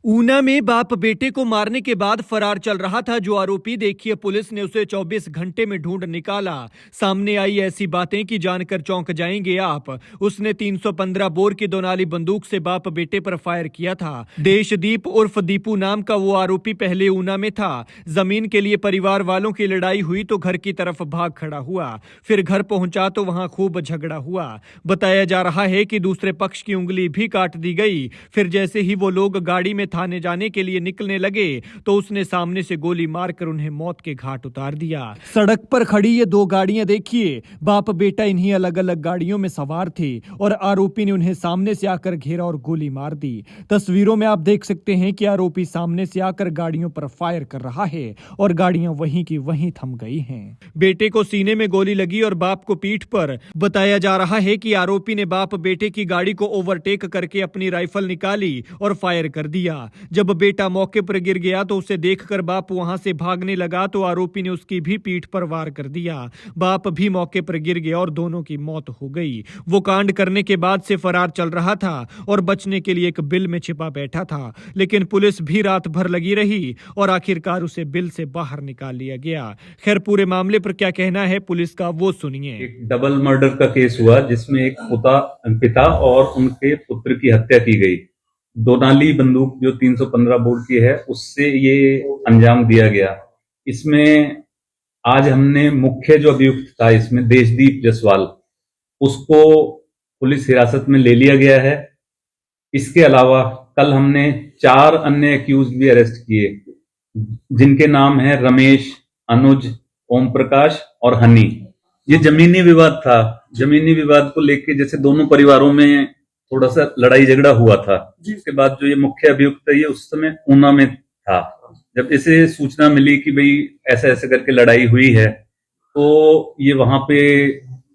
ऊना में बाप बेटे को मारने के बाद फरार चल रहा था जो आरोपी। देखिए, पुलिस ने उसे 24 घंटे में ढूंढ निकाला। सामने आई ऐसी बातें कि जानकर चौंक जाएंगे आप। उसने 315 बोर की दोनाली बंदूक से बाप बेटे पर फायर किया था। देशदीप उर्फ दीपू नाम का वो आरोपी पहले ऊना में था। जमीन के लिए परिवार वालों की लड़ाई हुई तो घर की तरफ भाग खड़ा हुआ। फिर घर पहुंचा तो वहां खूब झगड़ा हुआ। बताया जा रहा है कि दूसरे पक्ष की उंगली भी काट दी गई। फिर जैसे ही वो लोग गाड़ी में थाने जाने के लिए निकलने लगे तो उसने सामने से गोली मारकर उन्हें मौत के घाट उतार दिया। सड़क पर खड़ी ये दो गाड़ियां देखिए, बाप बेटा इन्हीं अलग अलग गाड़ियों में सवार थे और आरोपी ने उन्हें सामने से आकर घेरा और गोली मार दी। तस्वीरों में आप देख सकते हैं कि आरोपी सामने से आकर गाड़ियों पर फायर कर रहा है और गाड़ियां वहीं की वहीं थम गई हैं। बेटे को सीने में गोली लगी और बाप को पीठ पर। बताया जा रहा है कि आरोपी ने बाप बेटे की गाड़ी को ओवरटेक करके अपनी राइफल निकाली और फायर कर दिया। जब बेटा मौके पर गिर गया तो उसे देखकर बाप वहां से भागने लगा तो आरोपी ने उसकी भी पीठ पर वार कर दिया। बाप भी मौके पर गिर गया और दोनों की मौत हो गई। वो कांड करने के बाद से फरार चल रहा था और बचने के लिए एक बिल में छिपा बैठा था, लेकिन पुलिस भी रात भर लगी रही और आखिरकार उसे बिल से बाहर निकाल लिया गया। खैर, पूरे मामले पर क्या कहना है पुलिस का वो सुनिए। एक डबल मर्डर का केस हुआ जिसमें एक पिता और उनके पुत्र की हत्या की गई। दोनाली बंदूक जो 315 बोर की है उससे ये अंजाम दिया गया। इसमें आज हमने मुख्य जो अभियुक्त था इसमें देशदीप जायसवाल, उसको पुलिस हिरासत में ले लिया गया है। इसके अलावा कल हमने 4 अन्य एक्यूज भी अरेस्ट किए जिनके नाम है रमेश, अनुज, ओम प्रकाश और हनी। ये जमीनी विवाद था। जमीनी विवाद को लेके जैसे दोनों परिवारों में थोड़ा सा लड़ाई झगड़ा हुआ था। उसके बाद जो ये मुख्य अभियुक्त है ये उस समय ऊना में था। जब इसे सूचना मिली कि भाई ऐसे ऐसे करके लड़ाई हुई है तो ये वहां पे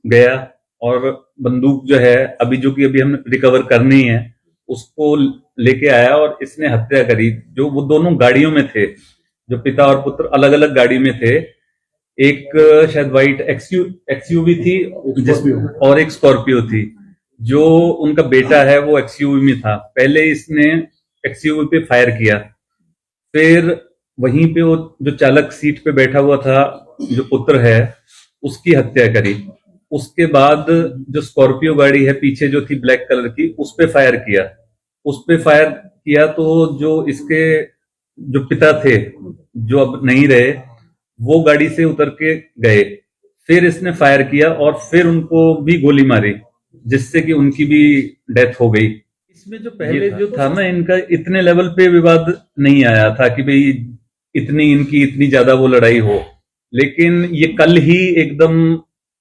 गया और बंदूक जो है अभी हम रिकवर करनी है उसको लेके आया और इसने हत्या करी। जो वो दोनों गाड़ियों में थे, जो पिता और पुत्र अलग अलग गाड़ी में थे। एक शायद व्हाइट एक्सयूवी थी और एक स्कॉर्पियो थी। जो उनका बेटा है वो एक्सयूवी में था। पहले इसने एक्सयूवी पे फायर किया, फिर वहीं पे वो जो चालक सीट पे बैठा हुआ था जो पुत्र है उसकी हत्या करी। उसके बाद जो स्कॉर्पियो गाड़ी है पीछे जो थी ब्लैक कलर की उस पे फायर किया तो जो इसके जो पिता थे जो अब नहीं रहे वो गाड़ी से उतर के गए। फिर इसने फायर किया और फिर उनको भी गोली मारी जिससे कि उनकी भी डेथ हो गई। इसमें जो पहले जो था ना इनका इतने लेवल पे विवाद नहीं आया था कि भाई इतनी ज्यादा वो लड़ाई हो, लेकिन ये कल ही एकदम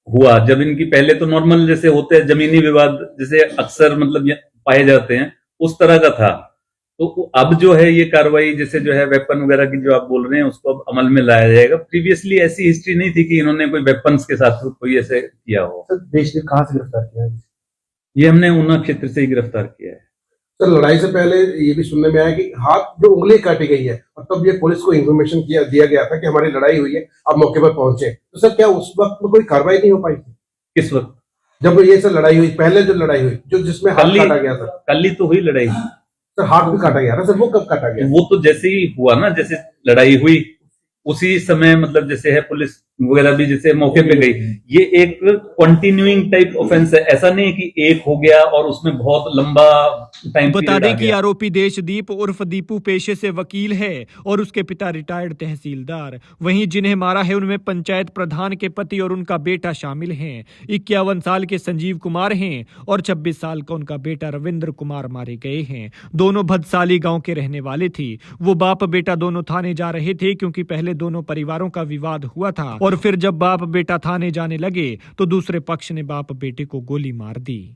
हुआ जब इनकी पहले तो नॉर्मल जैसे होते हैं जमीनी विवाद जैसे अक्सर मतलब पाए जाते हैं उस तरह का था। तो अब जो है ये कार्रवाई जैसे जो है वेपन वगैरह की जो आप बोल रहे हैं उसको अब अमल में लाया जाएगा। प्रीवियसली ऐसी हिस्ट्री नहीं थी कि इन्होंने कोई वेपन्स के साथ कोई ऐसे किया हो। देशदीप कहाँ से गिरफ्तार किया है? ये हमने ऊना क्षेत्र से ही गिरफ्तार किया है। सर, लड़ाई से पहले ये भी सुनने में आया कि हाथ जो उंगली काटी गई है और तब ये पुलिस को इन्फॉर्मेशन दिया गया था कि हमारी लड़ाई हुई है, आप मौके पर पहुंचे। तो सर क्या उस वक्त में कोई कार्रवाई नहीं हो पाई थी? किस वक्त? जब ये सर लड़ाई हुई, पहले जो लड़ाई हुई जो जिसमें हाथ काटा गया था। कल ही तो हुई लड़ाई। सर हाथ भी काटा गया ना सर, वो कब काटा गया? वो तो जैसे ही हुआ ना, जैसे लड़ाई हुई उसी समय मतलब जैसे है पुलिस वगैरह भी जैसे मौके पे गई। ये एक कंटिन्यूइंग टाइप ऑफेंस है, ऐसा नहीं है कि एक हो गया और उसमें बहुत लंबा टाइम। बता दें कि आरोपी देशदीप उर्फ दीपू पेशे से वकील है और उसके पिता रिटायर्ड तहसीलदार। वहीं जिन्हें मारा है उनमें पंचायत प्रधान के पति और उनका बेटा शामिल हैं। 51 साल के संजीव कुमार हैं और 26 साल का उनका बेटा रविंद्र कुमार मारे गए हैं। दोनों भदसाली गांव के रहने वाले थे। वो बाप बेटा दोनों थाने जा रहे थे क्योंकि पहले दोनों परिवारों का विवाद हुआ था और फिर जब बाप बेटा थाने जाने लगे तो दूसरे पक्ष ने बाप बेटे को गोली मार दी।